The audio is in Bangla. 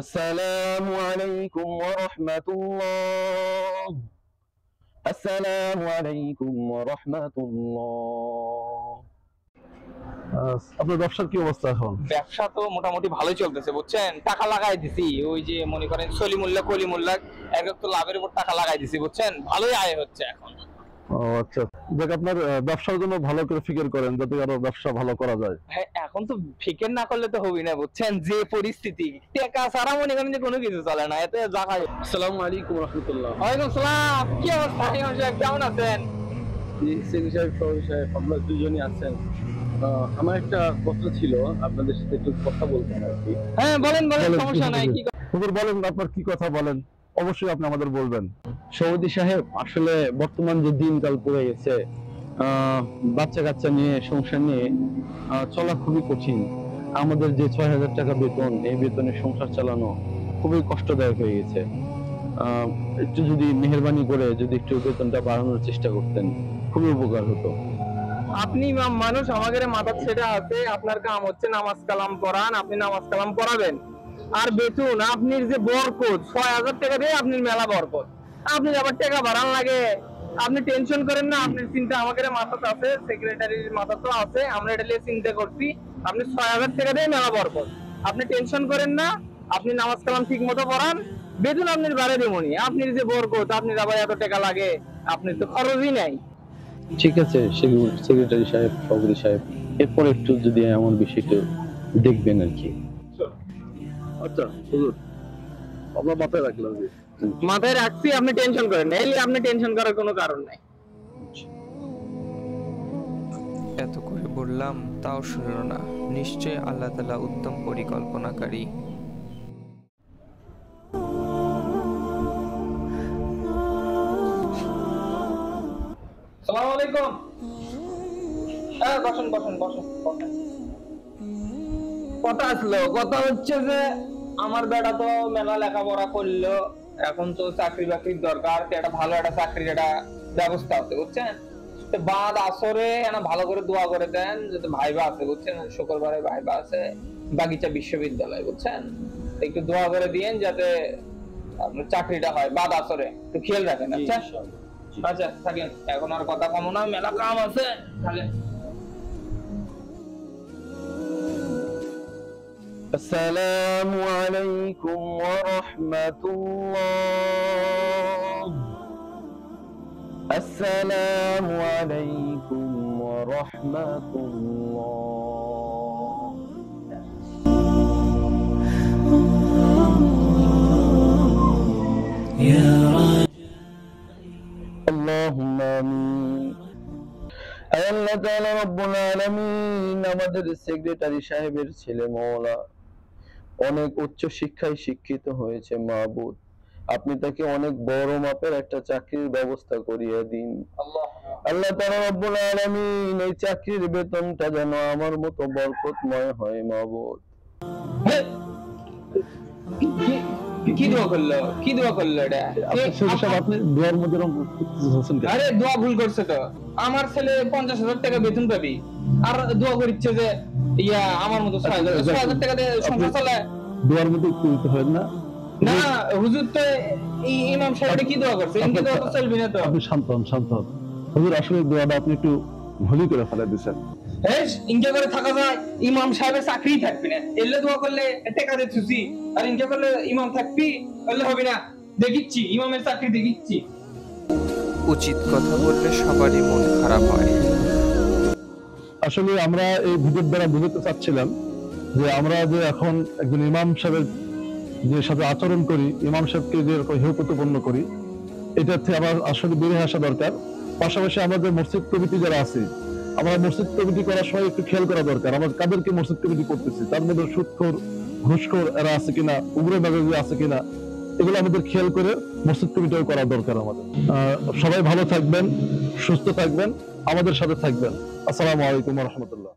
السلام عليكم ورحمة الله. السلام عليكم ورحمة الله. আপনার ব্যবসার কি অবস্থা এখন? ব্যবসা তো মোটামুটি ভালোই চলতেছে বুঝছেন। টাকা লাগাই দিছি, ওই যে মনে করেন সলিমুল্লাহ কলিমুল্লাহ এক তো লাভের উপর টাকা লাগাই দিছি বুঝছেন, ভালোই আয় হচ্ছে এখন। ও আচ্ছা, দেখ আপনার ব্যবসার জন্য ভালো করে ফিকির করেন যাতে আরো ব্যবসা ভালো করা যায়। হ্যাঁ, এখন তো ফিকের না করলে তো হবি না বুঝছেন, যে পরিস্থিতি টাকা ছাড়া মনে করেন যে কোনো কিছু চলে না, এতে জায়গা। আসসালামু আলাইকুম রহমতুল্লাহ। ওয়ালাইকুম সালাম, কি অবস্থা ইমাম সাহেব, কেমন আছেন? সেক্রেটারি সাহেব, সভাপতি সাহেব, আপনারা দুজনই আছেন। আমার একটা কথা ছিল, আপনাদের সাথে একটু কথা বলতাম আর কি। হ্যাঁ বলেন বলেন, বলেন, সমস্যা নাই। কি হুজুর বলেন, আপনার কি কথা বলেন, অবশ্যই আপনি আমাদের বলবেন। সভাপতি সাহেব, আসলে বর্তমান যে দিনকাল পড়ে গেছে, বাচ্চা কাচ্চা নিয়ে সংসার নিয়ে চলা খুবই কঠিন। আমাদের যে ৬,০০০ টাকা বেতন, এই বেতনে সংসার চালানো খুবই কষ্টদায়ক হয়ে গেছে। একটু যদি মেহেরবানি করে যদি একটু বেতনটা বাড়ানোর চেষ্টা করতেন, খুবই উপকার হতো। আপনি ইমাম মানুষ, আমাদের মাথার ছেড়ে আছে, আপনার কাম হচ্ছে নামাজ কালাম পড়ান, আপনি নামাজ কালাম পড়াবেন। আর বেতন আপনার যে বরকত, ৬,০০০ টাকা দিয়ে আপনি মেলা বরকত, আপনি আবার টাকা বাড়ান লাগে। আপনি টেনশন করেন না, আপনার চিন্তা আমাদের মাথাতে আছে, সেক্রেটারির মাথা তো আছে, আমরা এটা নিয়ে চিন্তা করছি। আপনি ৬,০০০ টাকা দিয়ে মেলা বরকত, আপনি টেনশন করেন না। আপনি নামাজ কালাম ঠিক মতো পড়ান, বেতন আপনি বাড়ে দেবনি। আপনার যে বরকত, আপনি আবার এত টাকা লাগে, আপনি তো খরচই নাই। ঠিক আছে সেক্রেটারি সাহেব, সভাপতি সাহেব, এরপর একটু যদি এমন বিষয়টা দেখবেন আর কি। আচ্ছা হুজুর, আপনার মাথায় রাখলাম যে মাথায় রাখছি, আপনি টেনশন করেন না, এলে আপনি টেনশন করার কোনো কারণ নাই। এত করে বললাম তাও শুনল না। নিশ্চয় আল্লাহ তাআলা উত্তম পরিকল্পনাকারী। আসসালামু আলাইকুম। হ্যাঁ বসেন বসেন বসেন বসেন। কথা আসলো, কথা হচ্ছে যে আমার বেটা তো মেলা লেখাপড়া করলো, এখন তো চাকরি বাকরির দরকার, তো একটা ভালো একটা চাকরির একটা ব্যবস্থা আছে বুঝছেন। তো বাদ আসরে না ভালো করে দোয়া করে দেন, যাতে ভাইবা আছে বুঝছেন, শুক্রবারে ভাইবা আছে বাগিচা বিশ্ববিদ্যালয় বুঝছেন, একটু দোয়া করে দিয়েন যাতে আপনার চাকরিটা হয় বাদ আসরে, একটু খেয়াল রাখেন। আচ্ছা আচ্ছা থাকেন, এখন আর কথা কম না, মেলা কাম আছে, থাকেন। السلام عليكم ورحمة الله. السلام عليكم ورحمة الله. اللهم آمين. আল্লাহ তাআলা রব্বুল আলামিন আমাদের সেক্রেটারি সাহেবের ছেলে মওলা অনেক উচ্চ শিক্ষায় শিক্ষিত হয়েছে মাবুদ, আপনি তাকে অনেক বড় মাপের একটা চাকরির ব্যবস্থা করিয়ে দিন। আল্লাহ তাআলা রব্বুল আলামিন এই চাকরির বেতনটা যেন আমার মতো বরকতময় হয় মাবুদ। কি দোয়া করলো, কি দোয়া করলো এটা? আপনি দোয়ার মধ্যে আরে দোয়া ভুল করছে তো, আমার ছেলে ৫০,০০০ টাকা বেতন পাবি, আর দোয়া করিচ্ছে যে ইয়া আমার মতো ৬,০০০ টাকা দিয়ে সংসার চালায়। দোয়ার মধ্যে একটু দিতে হয় না? না হুজুর তো ইমাম সাহেব কি দোয়া করছে, এমনি দোয়া তো চলবি না তো। আপনি শান্ত হন, শান্ত হন। হুজুর আসলে দোয়াটা আপনি একটু ভুলই করে ফেলে দিয়েছেন। হ্যাঁ ইনকে করে থাকা যায়, ইমাম সাহেবের চাকরি থাকবি না, এলে দোয়া করলে টাকা দিয়ে থুসি, আর ইনকে করলে ইমাম থাকবি, করলে হবে না। দেখিচ্ছি ইমামের চাকরি দেখিচ্ছি। উচিত কথা বললে সবারই মন খারাপ হয়। আসলে আমরা এই ভিডিওর দ্বারা বুঝতে চাচ্ছিলাম যে আমরা যে এখন একজন ইমাম সাহেবের যে সাথে আচরণ করি, ইমাম সাহেবকে যে হেয় প্রতিপন্ন করি, এটা থেকে আমার আসলে বেরিয়ে আসা দরকার। পাশাপাশি আমাদের মসজিদ কমিটি যারা আছে, আমরা মসজিদ কমিটি করার সময় একটু খেয়াল করা দরকার, আমরা কাদেরকে মসজিদ কমিটি করতেছি, তার মধ্যে সুদখোর ঘুষখোর এরা আছে কিনা, উগ্র মেজাজি আছে কিনা, এগুলো আমাদের খেয়াল করে মসজিদ কমিটিও করা দরকার আমাদের। সবাই ভালো থাকবেন, সুস্থ থাকবেন, আমাদের সাথে থাকবেন। আসসালামু আলাইকুম ওয়া রাহমাতুল্লাহ।